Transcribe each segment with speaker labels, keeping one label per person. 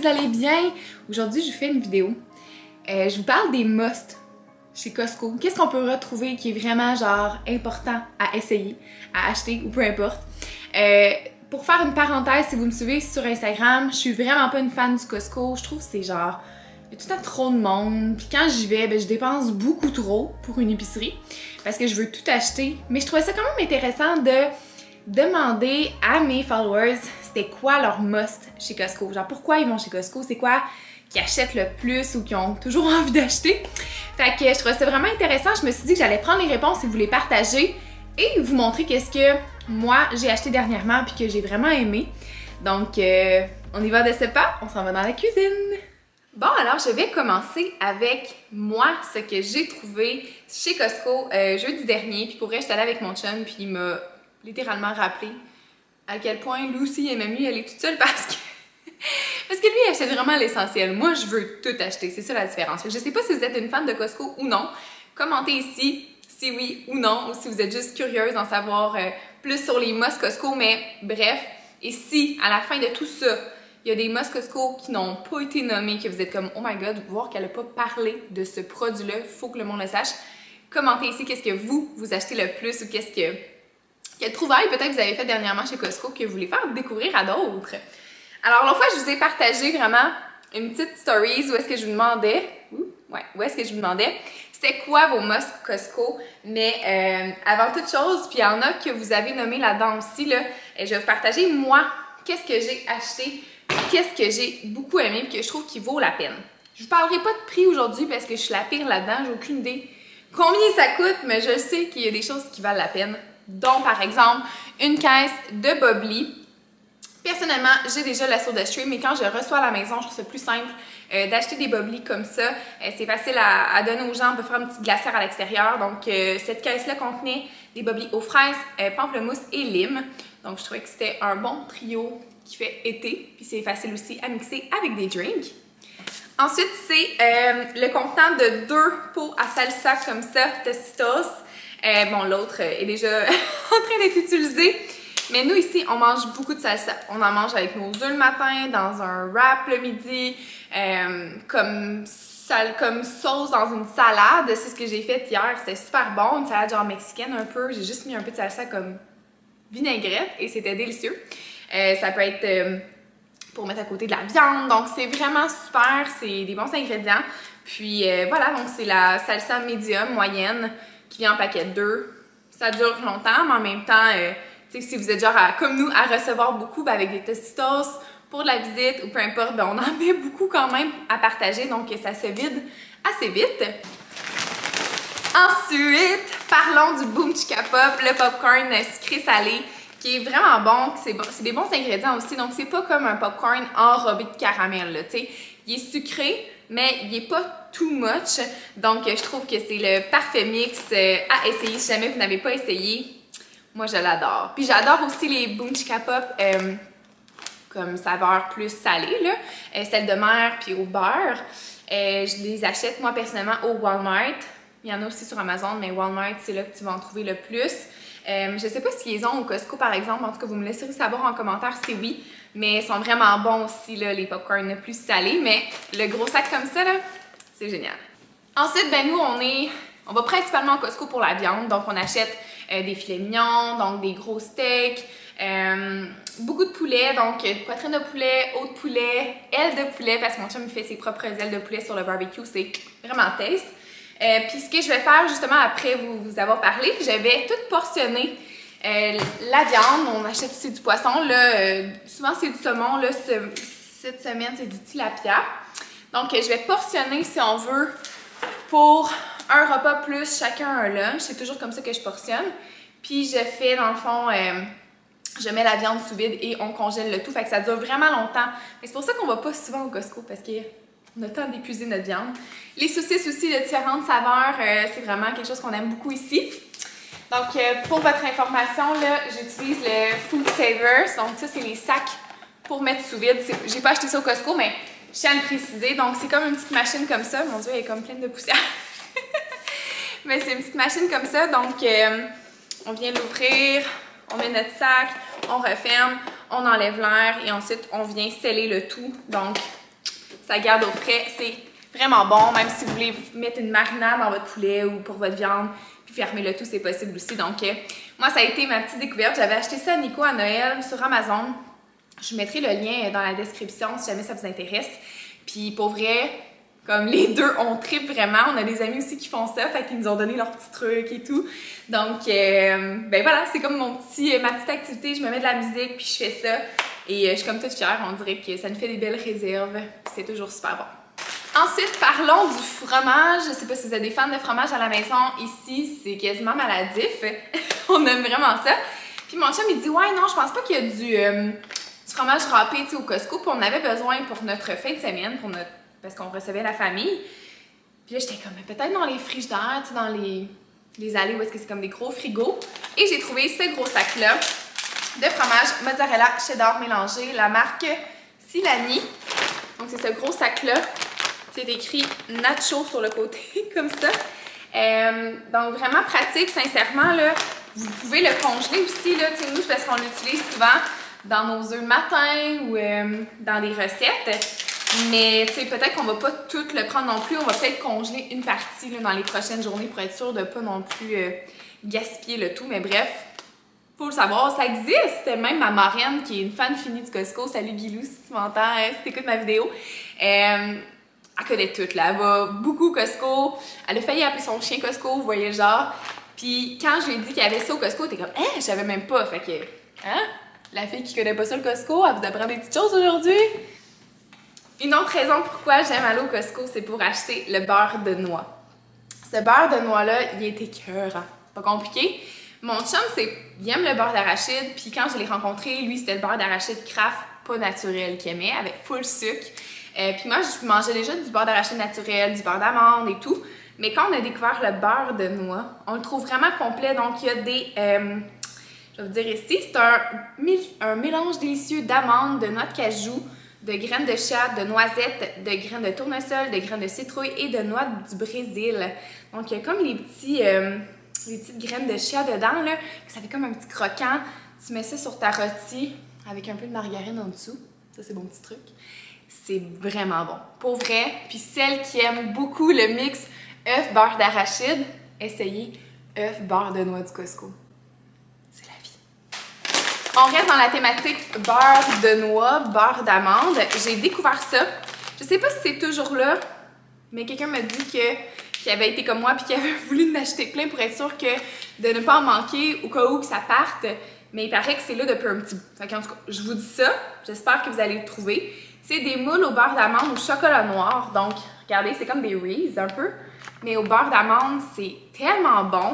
Speaker 1: vous allez bien? Aujourd'hui, je vous fais une vidéo. Je vous parle des musts chez Costco. Qu'est-ce qu'on peut retrouver qui est vraiment genre important à essayer, à acheter ou peu importe. Pour faire une parenthèse, si vous me suivez sur Instagram, je suis vraiment pas une fan du Costco. Je trouve que c'est genre, il y a tout le temps trop de monde. Puis quand j'y vais, je dépense beaucoup trop pour une épicerie parce que je veux tout acheter. Mais je trouvais ça quand même intéressant de demander à mes followers c'était quoi leur must chez Costco. Genre pourquoi ils vont chez Costco, c'est quoi qu'ils achètent le plus ou qu'ils ont toujours envie d'acheter. Fait que je trouvais ça vraiment intéressant. Je me suis dit que j'allais prendre les réponses et vous les partager et vous montrer qu'est-ce que moi j'ai acheté dernièrement puis que j'ai vraiment aimé. Donc on y va de ce pas, on s'en va dans la cuisine. Bon, alors je vais commencer avec moi, ce que j'ai trouvé chez Costco jeudi dernier. Puis pour vrai, j'étais allée avec mon chum, puis il m'a littéralement rappelé à quel point lui aussi il aimait mieux y aller toute seule parce que lui il achète vraiment l'essentiel. Moi, je veux tout acheter, c'est ça la différence. Je sais pas si vous êtes une fan de Costco ou non. Commentez ici si oui ou non, ou si vous êtes juste curieuse d'en savoir plus sur les musts Costco, mais bref. Et si, à la fin de tout ça, il y a des musts Costco qui n'ont pas été nommés, que vous êtes comme « Oh my God », voir qu'elle n'a pas parlé de ce produit-là, il faut que le monde le sache. Commentez ici qu'est-ce que vous achetez le plus ou qu'est-ce que... Quelle trouvaille peut-être vous avez fait dernièrement chez Costco que vous voulez faire découvrir à d'autres. Alors l'autre fois, je vous ai partagé vraiment une petite stories où est-ce que je vous demandais... où est-ce que je vous demandais c'était quoi vos musts Costco, mais avant toute chose, puis il y en a que vous avez nommé là-dedans aussi, là, je vais vous partager moi, qu'est-ce que j'ai acheté, qu'est-ce que j'ai beaucoup aimé et que je trouve qu'il vaut la peine. Je vous parlerai pas de prix aujourd'hui parce que je suis la pire là-dedans, j'ai aucune idée combien ça coûte, mais je sais qu'il y a des choses qui valent la peine, dont par exemple une caisse de Bubbly. Personnellement, j'ai déjà la SodaStream, mais quand je reçois à la maison, je trouve ça plus simple d'acheter des Bubbly comme ça. C'est facile à donner aux gens, on peut faire une petite glacière à l'extérieur. Donc, cette caisse-là contenait des Bubbly aux fraises, pamplemousse et lime. Donc, je trouvais que c'était un bon trio qui fait été. Puis, c'est facile aussi à mixer avec des drinks. Ensuite, c'est le contenant de 2 pots à salsa comme ça, Tostitos. Bon, l'autre est déjà en train d'être utilisé. Mais nous, ici, on mange beaucoup de salsa. On en mange avec nos œufs le matin, dans un wrap le midi, comme sauce dans une salade. C'est ce que j'ai fait hier. C'était super bon. Une salade genre mexicaine un peu. J'ai juste mis un peu de salsa comme vinaigrette et c'était délicieux. Ça peut être pour mettre à côté de la viande. Donc, c'est vraiment super. C'est des bons ingrédients. Puis, voilà. Donc, c'est la salsa médium, moyenne, qui vient en paquet de 2. Ça dure longtemps, mais en même temps... si vous êtes genre comme nous à recevoir beaucoup avec des Tostitos pour de la visite ou peu importe, on en met beaucoup quand même à partager, donc ça se vide assez vite. Ensuite, parlons du Boom Chicka Pop, le popcorn sucré salé qui est vraiment bon, c'est des bons ingrédients aussi, donc c'est pas comme un popcorn enrobé de caramel, là, tu sais. Il est sucré, mais il est pas too much, donc je trouve que c'est le parfait mix à essayer si jamais vous n'avez pas essayé. Moi, je l'adore. Puis j'adore aussi les Boom Chicka Pop comme saveur plus salée, là. Celle de mer puis au beurre. Je les achète, moi, personnellement, au Walmart. Il y en a aussi sur Amazon, mais Walmart, c'est là que tu vas en trouver le plus. Je sais pas s'ils ont au Costco, par exemple. En tout cas, vous me laisserez savoir en commentaire si oui. Mais ils sont vraiment bons aussi, là, les popcorn plus salés. Mais le gros sac comme ça, là, c'est génial. Ensuite, ben nous, on va principalement au Costco pour la viande. Donc, on achète des filets mignons, donc des gros steaks, beaucoup de poulet, donc poitrine de poulet, os de poulet, ailes de poulet, parce que mon chum il fait ses propres ailes de poulet sur le barbecue, c'est vraiment taste. Puis ce que je vais faire justement après vous avoir parlé, je vais tout portionner la viande. On achète aussi du poisson, là, souvent c'est du saumon, là, cette semaine c'est du tilapia. Donc je vais portionner si on veut pour un repas plus chacun un lunch, c'est toujours comme ça que je portionne. Puis je fais dans le fond, je mets la viande sous vide et on congèle le tout, fait que ça dure vraiment longtemps. C'est pour ça qu'on va pas souvent au Costco parce qu'on a le temps d'épuiser notre viande. Les saucisses aussi de différentes saveurs, c'est vraiment quelque chose qu'on aime beaucoup ici. Donc pour votre information, là, j'utilise le Food Savers, donc ça c'est les sacs pour mettre sous vide. J'ai pas acheté ça au Costco, mais je tiens à le préciser. Donc c'est comme une petite machine comme ça, mon Dieu elle est comme pleine de poussière. Mais c'est une petite machine comme ça, donc on vient l'ouvrir, on met notre sac, on referme, on enlève l'air et ensuite on vient sceller le tout. Donc ça garde au frais, c'est vraiment bon, même si vous voulez mettre une marinade dans votre poulet ou pour votre viande, puis fermer le tout, c'est possible aussi. Donc, moi, ça a été ma petite découverte. J'avais acheté ça à Nico à Noël sur Amazon. Je vous mettrai le lien dans la description si jamais ça vous intéresse. Puis, pour vrai, comme les deux, on tripe vraiment. On a des amis aussi qui font ça, fait qu'ils nous ont donné leurs petits trucs et tout. Donc, ben voilà, c'est comme ma petite activité. Je me mets de la musique, puis je fais ça. Et je suis comme toute fière, on dirait que ça nous fait des belles réserves. C'est toujours super bon. Ensuite, parlons du fromage. Je sais pas si vous êtes des fans de fromage à la maison. Ici, c'est quasiment maladif. On aime vraiment ça. Puis mon chum, il dit « Ouais, non, je pense pas qu'il y a du fromage râpé au Costco. » Puis on en avait besoin pour notre fin de semaine, parce qu'on recevait la famille. Puis là, j'étais comme « Peut-être dans les frigidaires, dans les allées où est-ce que c'est comme des gros frigos. » Et j'ai trouvé ce gros sac-là de fromage mozzarella cheddar mélangé, la marque Silani. Donc, c'est ce gros sac-là. C'est écrit nacho sur le côté, comme ça. Donc, vraiment pratique, sincèrement, là. Vous pouvez le congeler aussi, là. Nous, c'est parce qu'on l'utilise souvent dans nos œufs le matin ou dans les recettes. Mais, peut-être qu'on va pas tout le prendre non plus. On va peut-être congeler une partie là, dans les prochaines journées pour être sûr de pas non plus gaspiller le tout. Mais bref, faut le savoir, ça existe. Même ma marraine, qui est une fan finie du Costco, salut Guilou si tu m'entends, si tu écoutes ma vidéo, elle connaît tout, là. Elle va beaucoup au Costco. Elle a failli appeler son chien Costco, vous voyez le genre. Puis quand je lui ai dit qu'il y avait ça au Costco, t'es comme « Hein? Je savais même pas. » Fait que, hein? La fille qui connaît pas ça le Costco, elle vous apprend des petites choses aujourd'hui. Une autre raison pourquoi j'aime aller au Costco, c'est pour acheter le beurre de noix. Ce beurre de noix-là, il est écœurant. Pas compliqué. Mon chum, il aime le beurre d'arachide, puis quand je l'ai rencontré, lui, c'était le beurre d'arachide Kraft, pas naturel, qu'il aimait, avec full sucre. Puis moi, je mangeais déjà du beurre d'arachide naturel, du beurre d'amande et tout. Mais quand on a découvert le beurre de noix, on le trouve vraiment complet. Donc, il y a des... je vais vous dire ici, c'est un mélange délicieux d'amandes, de noix de cajou, de graines de chia, de noisettes, de graines de tournesol, de graines de citrouille et de noix du Brésil. Donc, il y a comme les petites graines de chia dedans, là, que ça fait comme un petit croquant. Tu mets ça sur ta rôtie avec un peu de margarine en dessous. Ça, c'est mon petit truc. C'est vraiment bon. Pour vrai. Puis celles qui aiment beaucoup le mix œuf beurre d'arachide, essayez œuf beurre de noix du Costco. C'est la vie. On reste dans la thématique beurre de noix, beurre d'amande. J'ai découvert ça. Je sais pas si c'est toujours là, mais quelqu'un m'a dit qu'il avait été comme moi puis qu'il avait voulu en acheter plein pour être sûr que de ne pas en manquer au cas où que ça parte. Mais il paraît que c'est là depuis un petit bout. Fait qu'en tout cas, je vous dis ça. J'espère que vous allez le trouver. C'est des moules au beurre d'amande au chocolat noir. Donc, regardez, c'est comme des Reese's un peu. Mais au beurre d'amande, c'est tellement bon.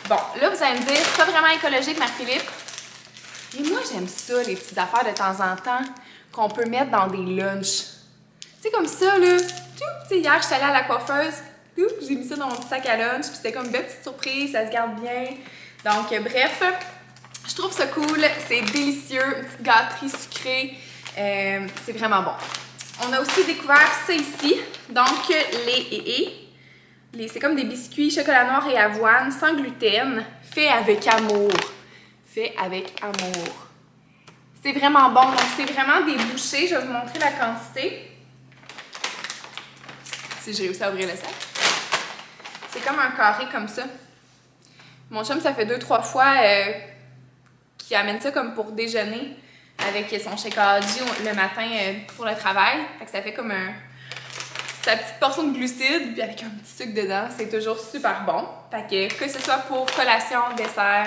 Speaker 1: Bon, là, vous allez me dire, c'est pas vraiment écologique, Marie-Philippe. Mais moi, j'aime ça, les petites affaires de temps en temps qu'on peut mettre dans des lunchs. Tu sais, comme ça, là. Tu sais, hier, je suis allée à la coiffeuse. J'ai mis ça dans mon petit sac à lunch. Puis c'était comme une belle petite surprise. Ça se garde bien. Donc, bref, je trouve ça cool. C'est délicieux. Une petite gâterie sucrée. C'est vraiment bon. On a aussi découvert ça ici. Donc, c'est comme des biscuits chocolat noir et avoine sans gluten, fait avec amour. Fait avec amour. C'est vraiment bon. Donc, c'est vraiment des bouchées. Je vais vous montrer la quantité. Si j'ai réussi à ouvrir le sac. C'est comme un carré comme ça. Mon chum, ça fait 2-3 fois qu'il amène ça comme pour déjeuner avec son Shakeology le matin pour le travail. Fait que ça fait comme sa petite portion de glucides, puis avec un petit sucre dedans. C'est toujours super bon. Fait que ce soit pour collation, dessert,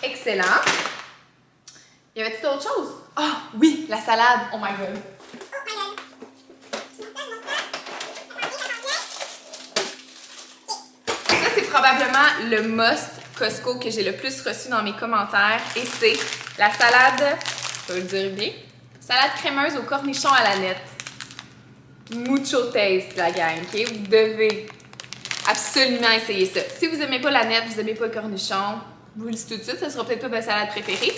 Speaker 1: excellent. Y avait-il d'autres choses? Ah oui, la salade. Oh my god. Ça, c'est probablement le must Costco que j'ai le plus reçu dans mes commentaires. Et c'est la salade, je vais le dire bien, salade crémeuse aux cornichons à la nette. Mucho taste, la gang, ok? Vous devez absolument essayer ça. Si vous n'aimez pas la nette, vous n'aimez pas le cornichon, je vous le dis tout de suite, ça sera peut-être pas ma salade préférée.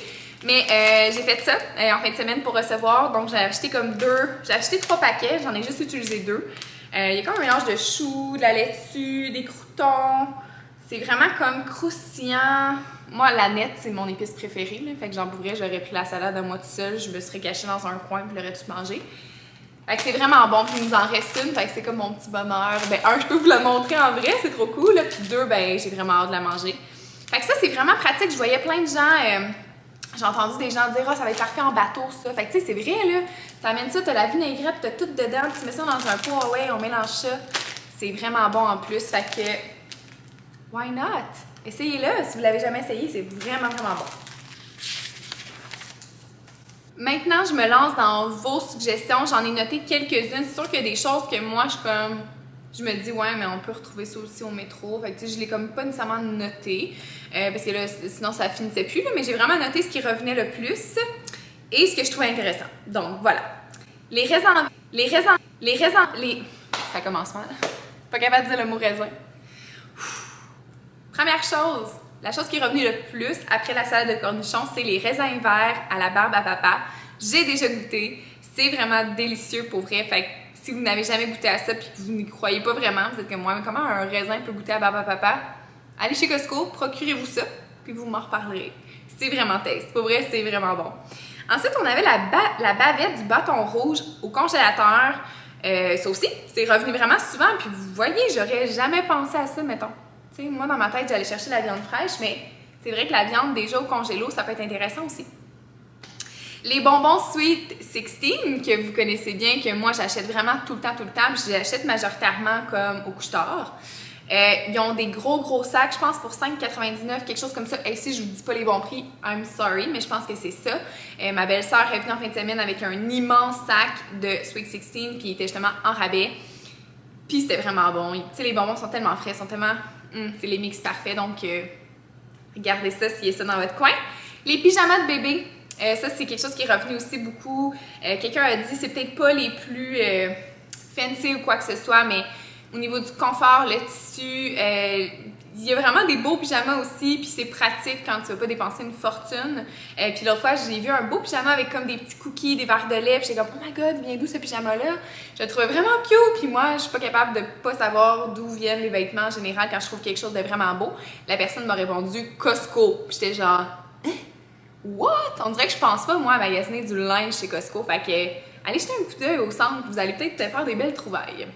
Speaker 1: Mais j'ai fait ça en fin de semaine pour recevoir. Donc j'ai acheté comme 3 paquets, j'en ai juste utilisé 2. Il y a comme un mélange de choux, de la laitue, des croûtons. C'est vraiment comme croustillant. Moi, la nette, c'est mon épice préférée. Là. Fait que j'en pourrais, j'aurais pris la salade à moi toute seule. Je me serais cachée dans un coin et je l'aurais tout mangé. Fait que c'est vraiment bon, puis il nous en reste une, fait que c'est comme mon petit bonheur. Ben, un, je peux vous la montrer en vrai, c'est trop cool, là, puis deux, ben, j'ai vraiment hâte de la manger. Fait que ça, c'est vraiment pratique. Je voyais plein de gens, j'ai entendu des gens dire « Ah, ça va être parfait en bateau, ça. » Fait que tu sais, c'est vrai, là. T'amènes ça, t'as la vinaigrette, t'as tout dedans, tu mets ça dans un pot, ah ouais, on mélange ça. C'est vraiment bon en plus, fait que... Why not? Essayez-le, si vous l'avez jamais essayé, c'est vraiment, vraiment bon. Maintenant, je me lance dans vos suggestions. J'en ai noté quelques-unes. C'est sûr qu'il y a des choses que moi, je me dis, ouais, mais on peut retrouver ça aussi au métro. Fait que, tu sais, je l'ai comme pas nécessairement noté. Parce que là, sinon, ça finissait plus. Là, mais j'ai vraiment noté ce qui revenait le plus et ce que je trouvais intéressant. Donc, voilà. Ça commence mal. Pas capable de dire le mot raisin. Première chose, la chose qui est revenue le plus après la salade de cornichons, c'est les raisins verts à la barbe à papa. J'ai déjà goûté. C'est vraiment délicieux pour vrai. Fait que si vous n'avez jamais goûté à ça et que vous n'y croyez pas vraiment, vous êtes comme moi, mais comment un raisin peut goûter à barbe à papa? Allez chez Costco, procurez-vous ça, puis vous m'en reparlerez. C'est vraiment taste. Pour vrai, c'est vraiment bon. Ensuite, on avait la bavette du bâton rouge au congélateur. Ça aussi, c'est revenu vraiment souvent. Puis vous voyez, j'aurais jamais pensé à ça, mettons. Tu sais, moi, dans ma tête, j'allais chercher la viande fraîche, mais c'est vrai que la viande déjà au congélo, ça peut être intéressant aussi. Les bonbons Sweet 16, que vous connaissez bien, que moi, j'achète vraiment tout le temps, puis j'achète majoritairement comme au couche-tard. Ils ont des gros sacs, je pense pour 5,99$, quelque chose comme ça. Et si je vous dis pas les bons prix, I'm sorry, mais je pense que c'est ça. Ma belle-sœur est venue en fin de semaine avec un immense sac de Sweet 16 qui était justement en rabais. Puis c'était vraiment bon. Tu sais, les bonbons sont tellement frais, sont tellement... c'est les mix parfaits, donc regardez ça s'il y a ça dans votre coin. Les pyjamas de bébé, ça c'est quelque chose qui est revenu aussi beaucoup. Quelqu'un a dit c'est peut-être pas les plus fancy ou quoi que ce soit, mais au niveau du confort, le tissu, il y a vraiment des beaux pyjamas aussi, puis c'est pratique quand tu vas pas dépenser une fortune. Puis l'autre fois, j'ai vu un beau pyjama avec comme des petits cookies, des verres de lait, puis j'étais comme « Oh my God, vient d'où ce pyjama-là? » Je le trouvais vraiment cute, puis moi, je suis pas capable de pas savoir d'où viennent les vêtements en général quand je trouve quelque chose de vraiment beau. La personne m'a répondu « Costco », puis j'étais genre « Hein? What? » On dirait que je pense pas, moi, à magasiner du linge chez Costco, fait que allez jeter un coup d'œil au centre, vous allez peut-être faire des belles trouvailles.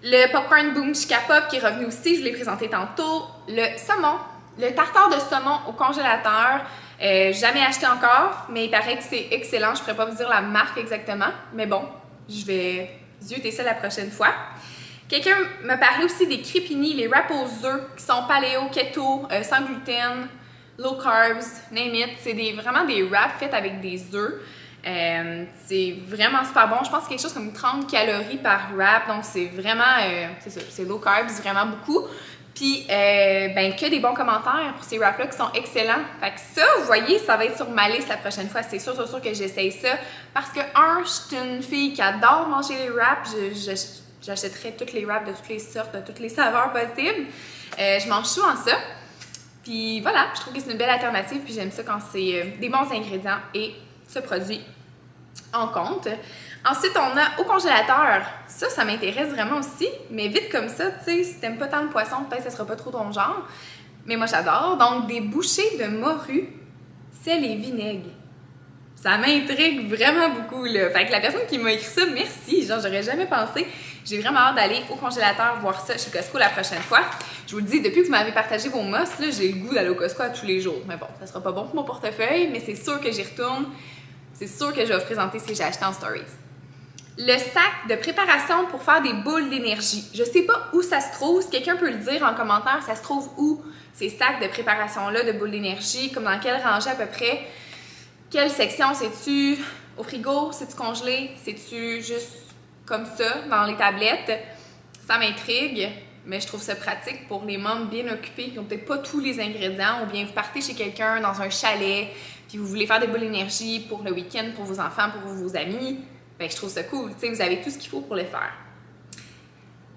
Speaker 1: Le popcorn boom chica pop qui est revenu aussi, je vous l'ai présenté tantôt. Le saumon, le tartare de saumon au congélateur. Jamais acheté encore, mais il paraît que c'est excellent. Je pourrais pas vous dire la marque exactement, mais bon, je vais zioter ça la prochaine fois. Quelqu'un m'a parlé aussi des crépini, les wraps aux œufs qui sont paléo, keto, sans gluten, low carbs, name it. C'est vraiment des wraps faits avec des œufs. C'est vraiment super bon. Je pense que c'est quelque chose comme 30 calories par wrap, donc c'est vraiment, c'est ça, c'est low carbs, vraiment beaucoup. Puis, ben, que des bons commentaires pour ces wraps-là qui sont excellents. Fait que ça, vous voyez, ça va être sur ma liste la prochaine fois. C'est sûr que j'essaye ça. Parce que, je suis une fille qui adore manger les wraps. J'achèterais toutes les wraps de toutes les sortes, de toutes les saveurs possibles. Je mange souvent ça. Puis voilà, je trouve que c'est une belle alternative. Puis j'aime ça quand c'est des bons ingrédients et ce produit en compte. Ensuite, on a au congélateur. Ça m'intéresse vraiment aussi, mais vite comme ça, tu sais, si t'aimes pas tant le poisson, peut-être que ça sera pas trop ton genre. Mais moi, j'adore. Donc, des bouchées de morue, sel et vinaigre. Ça m'intrigue vraiment beaucoup, là. Fait que la personne qui m'a écrit ça, merci. Genre, j'aurais jamais pensé. J'ai vraiment hâte d'aller au congélateur voir ça chez Costco la prochaine fois. Je vous le dis, depuis que vous m'avez partagé vos must, là, j'ai le goût d'aller au Costco à tous les jours. Mais bon, ça sera pas bon pour mon portefeuille, mais c'est sûr que j'y retourne. C'est sûr que je vais vous présenter ce que j'ai acheté en stories. Le sac de préparation pour faire des boules d'énergie. Je sais pas où ça se trouve. Si quelqu'un peut le dire en commentaire, ça se trouve où ces sacs de préparation-là de boules d'énergie, comme dans quelle rangée à peu près. Quelle section? C'est-tu au frigo? C'est-tu congelé? C'est-tu juste comme ça, dans les tablettes? Ça m'intrigue, mais je trouve ça pratique pour les mômes bien occupés qui n'ont peut-être pas tous les ingrédients, ou bien vous partez chez quelqu'un dans un chalet, puis vous voulez faire des boules d'énergie pour le week-end, pour vos enfants, pour vos amis. Ben, je trouve ça cool. T'sais, vous avez tout ce qu'il faut pour le faire.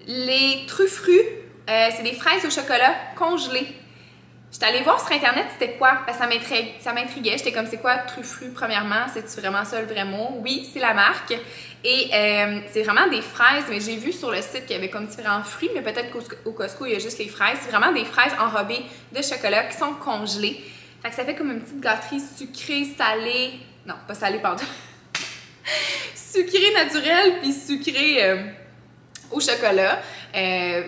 Speaker 1: Les truffrus, c'est des fraises au chocolat congelées. J'étais allée voir sur Internet c'était quoi, parce que ça m'intriguait. J'étais comme, c'est quoi truffrus premièrement? C'est-tu vraiment ça le vrai mot? Oui, c'est la marque. Et c'est vraiment des fraises, mais j'ai vu sur le site qu'il y avait comme différents fruits, mais peut-être qu'au Costco, il y a juste les fraises. C'est vraiment des fraises enrobées de chocolat qui sont congelées. Fait que ça fait comme une petite gâterie sucrée, salée. Non, pas salée, pardon. sucré naturel puis sucré au chocolat.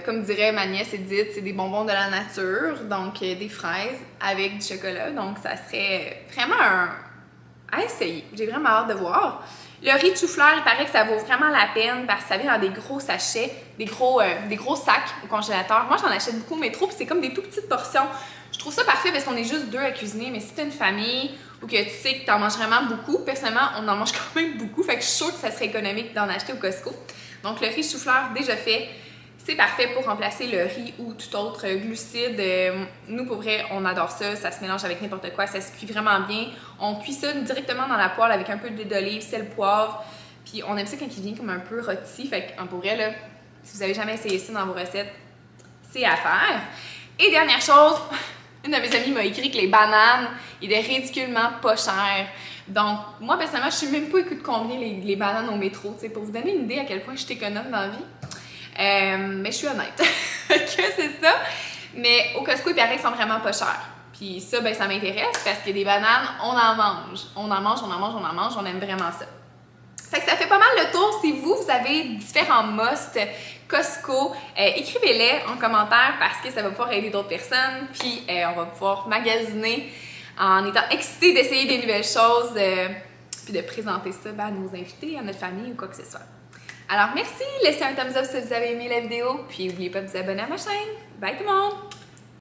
Speaker 1: Comme dirait ma nièce Edith, c'est des bonbons de la nature, donc des fraises avec du chocolat. Donc ça serait vraiment à essayer. J'ai vraiment hâte de voir. Le riz de chou-fleur, il paraît que ça vaut vraiment la peine parce que ça vient dans des gros sachets, des gros sacs au congélateur. Moi, j'en achète beaucoup au métro, puis c'est comme des tout petites portions. Je trouve ça parfait parce qu'on est juste deux à cuisiner, mais si t'as une famille ou que tu sais que t'en manges vraiment beaucoup, personnellement, on en mange quand même beaucoup, fait que je suis sûre que ça serait économique d'en acheter au Costco. Donc, le riz de chou-fleur, déjà fait, c'est parfait pour remplacer le riz ou tout autre glucide. Nous, pour vrai, on adore ça. Ça se mélange avec n'importe quoi. Ça se cuit vraiment bien. On cuit ça directement dans la poêle avec un peu d'huile d'olive, sel, poivre. Puis on aime ça quand il vient comme un peu rôti. Fait que pour vrai, là, si vous avez jamais essayé ça dans vos recettes, c'est à faire. Et dernière chose, une de mes amies m'a écrit que les bananes étaient ridiculement pas chères. Donc, moi, personnellement, je sais même pas écoute combien les bananes au métro. T'sais, pour vous donner une idée à quel point je suis économe dans la vie. Mais je suis honnête que c'est ça. Mais au Costco, il paraît qu'ils sont vraiment pas chers. Puis ça, ben, ça m'intéresse parce que des bananes, on en mange. On en mange, on en mange, on en mange. On aime vraiment ça. Fait que ça fait pas mal le tour. Si vous avez différents musts Costco, écrivez-les en commentaire parce que ça va pouvoir aider d'autres personnes. Puis on va pouvoir magasiner en étant excité d'essayer des nouvelles choses. Puis de présenter ça à nos invités, à notre famille ou quoi que ce soit. Alors merci, laissez un thumbs up si vous avez aimé la vidéo, puis n'oubliez pas de vous abonner à ma chaîne. Bye tout le monde!